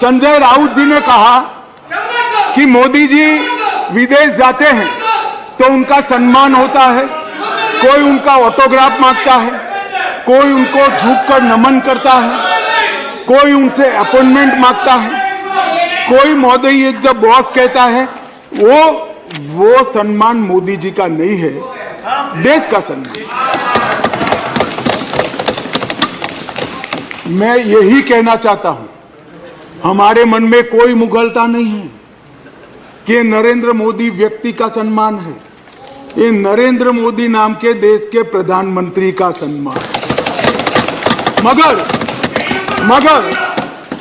संजय राउत जी ने कहा कि मोदी जी विदेश जाते हैं तो उनका सम्मान होता है, कोई उनका ऑटोग्राफ मांगता है, कोई उनको झुककर नमन करता है, कोई उनसे अपॉइंटमेंट मांगता है, कोई महोदय इज द बॉस कहता है। वो सम्मान मोदी जी का नहीं है, देश का सम्मान। मैं यही कहना चाहता हूं, हमारे मन में कोई मुगलता नहीं है कि नरेंद्र मोदी व्यक्ति का सम्मान है, ये नरेंद्र मोदी नाम के देश के प्रधानमंत्री का सम्मान है।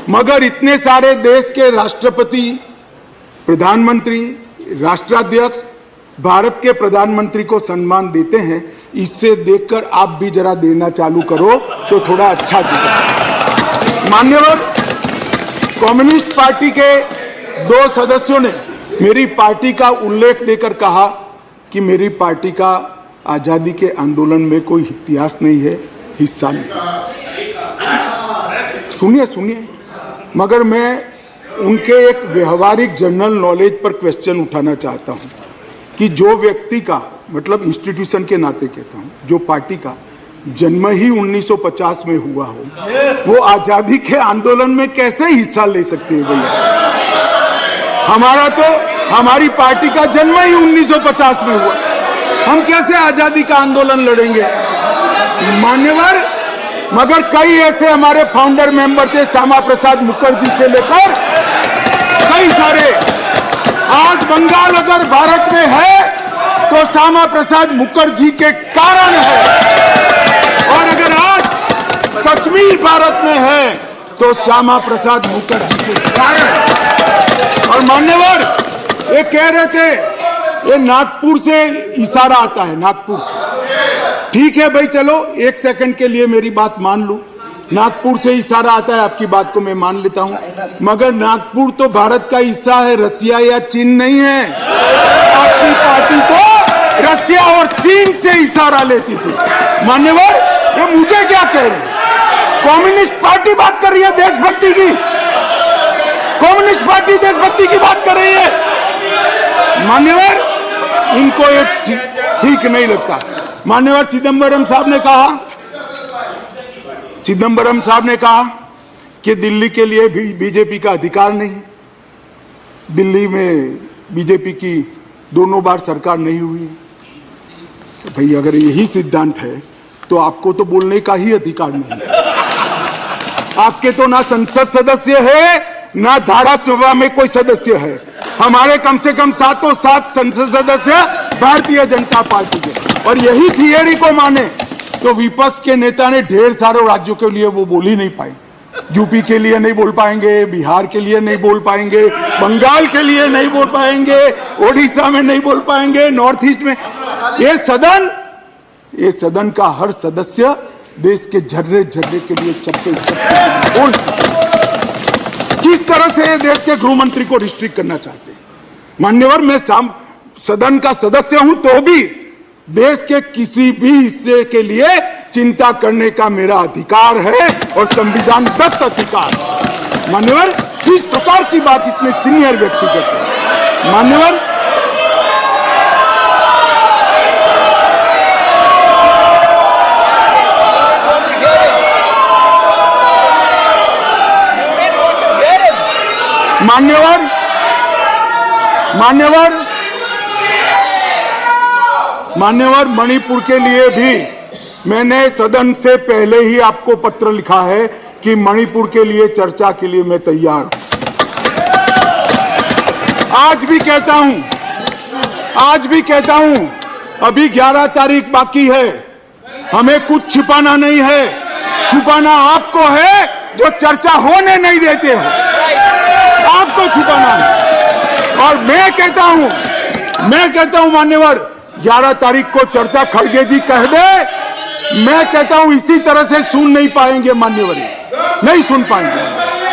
मगर इतने सारे देश के राष्ट्रपति, प्रधानमंत्री, राष्ट्राध्यक्ष भारत के प्रधानमंत्री को सम्मान देते हैं, इससे देखकर आप भी जरा देना चालू करो तो थोड़ा अच्छा दिखेगा। मान्यवर, कम्युनिस्ट पार्टी के 2 सदस्यों ने मेरी पार्टी का उल्लेख देकर कहा कि मेरी पार्टी का आजादी के आंदोलन में कोई इतिहास नहीं है, हिस्सा नहीं। सुनिए, मगर मैं उनके एक व्यवहारिक जनरल नॉलेज पर क्वेश्चन उठाना चाहता हूं कि जो व्यक्ति का, मतलब इंस्टीट्यूशन के नाते कहता हूं, जो पार्टी का जन्म ही 1950 में हुआ हो, वो आजादी के आंदोलन में कैसे हिस्सा ले सकते हैं भैया? हमारी पार्टी का जन्म ही 1950 में हुआ, हम कैसे आजादी का आंदोलन लड़ेंगे? मान्यवर, मगर कई ऐसे हमारे फाउंडर मेंबर थे, श्यामा प्रसाद मुखर्जी से लेकर कई सारे। आज बंगाल अगर भारत में है तो श्यामा प्रसाद मुखर्जी के कारण है, और अगर आज कश्मीर भारत में है तो श्यामा प्रसाद मुखर्जी के कारण। और मान्यवर, ये कह रहे थे ये नागपुर से इशारा आता है, नागपुर से। ठीक है भाई, चलो 1 सेकंड के लिए मेरी बात मान लो, नागपुर से इशारा आता है, आपकी बात को मैं मान लेता हूं, मगर नागपुर तो भारत का हिस्सा है, रसिया या चीन नहीं है। आपकी पार्टी तो रसिया और चीन से इशारा लेती थी। मान्यवर, ये मुझे क्या कह रहे हैं? कम्युनिस्ट पार्टी बात कर रही है देशभक्ति की, कम्युनिस्ट पार्टी देशभक्ति की बात कर रही है। मान्यवर, इनको ये ठीक नहीं लगता। मान्यवर चिदंबरम साहब ने कहा कि दिल्ली के लिए भी बीजेपी का अधिकार नहीं, दिल्ली में बीजेपी की 2 बार सरकार नहीं हुई। तो भाई, अगर यही सिद्धांत है तो आपको तो बोलने का ही अधिकार नहीं है। आपके तो ना संसद सदस्य है, ना धारासभा में कोई सदस्य है। हमारे कम से कम 7 संसद सदस्य भारतीय जनता पार्टी के। और यही थियरी को माने तो विपक्ष के नेता ने ढेर सारे राज्यों के लिए वो बोल ही नहीं पाए। यूपी के लिए नहीं बोल पाएंगे, बिहार के लिए नहीं बोल पाएंगे, बंगाल के लिए नहीं बोल पाएंगे, ओडिशा में नहीं बोल पाएंगे, नॉर्थ ईस्ट में। ये सदन का हर सदस्य देश के झर्रे झर्रे के लिए चप्पे बोल सकते। किस तरह से देश के गृह मंत्री को रिस्ट्रिक्ट करना चाहते हैं? मान्यवर, मैं सदन का सदस्य हूं तो भी देश के किसी भी हिस्से के लिए चिंता करने का मेरा अधिकार है, और संविधान दत्त अधिकार। मान्यवर, किस प्रकार की बात इतने सीनियर व्यक्ति करते हैं? मान्यवर, मान्यवर, मणिपुर के लिए भी मैंने सदन से पहले ही आपको पत्र लिखा है कि मणिपुर के लिए चर्चा के लिए मैं तैयार हूं। आज भी कहता हूं, अभी 11 तारीख बाकी है, हमें कुछ छिपाना नहीं है। छुपाना आपको है जो चर्चा होने नहीं देते हो, आपको छुपाना है। और मैं कहता हूं मान्यवर, 11 तारीख को चर्चा खड़गे जी कह दे, मैं कहता हूं इसी तरह से सुन नहीं पाएंगे मान्यवर, नहीं सुन पाएंगे।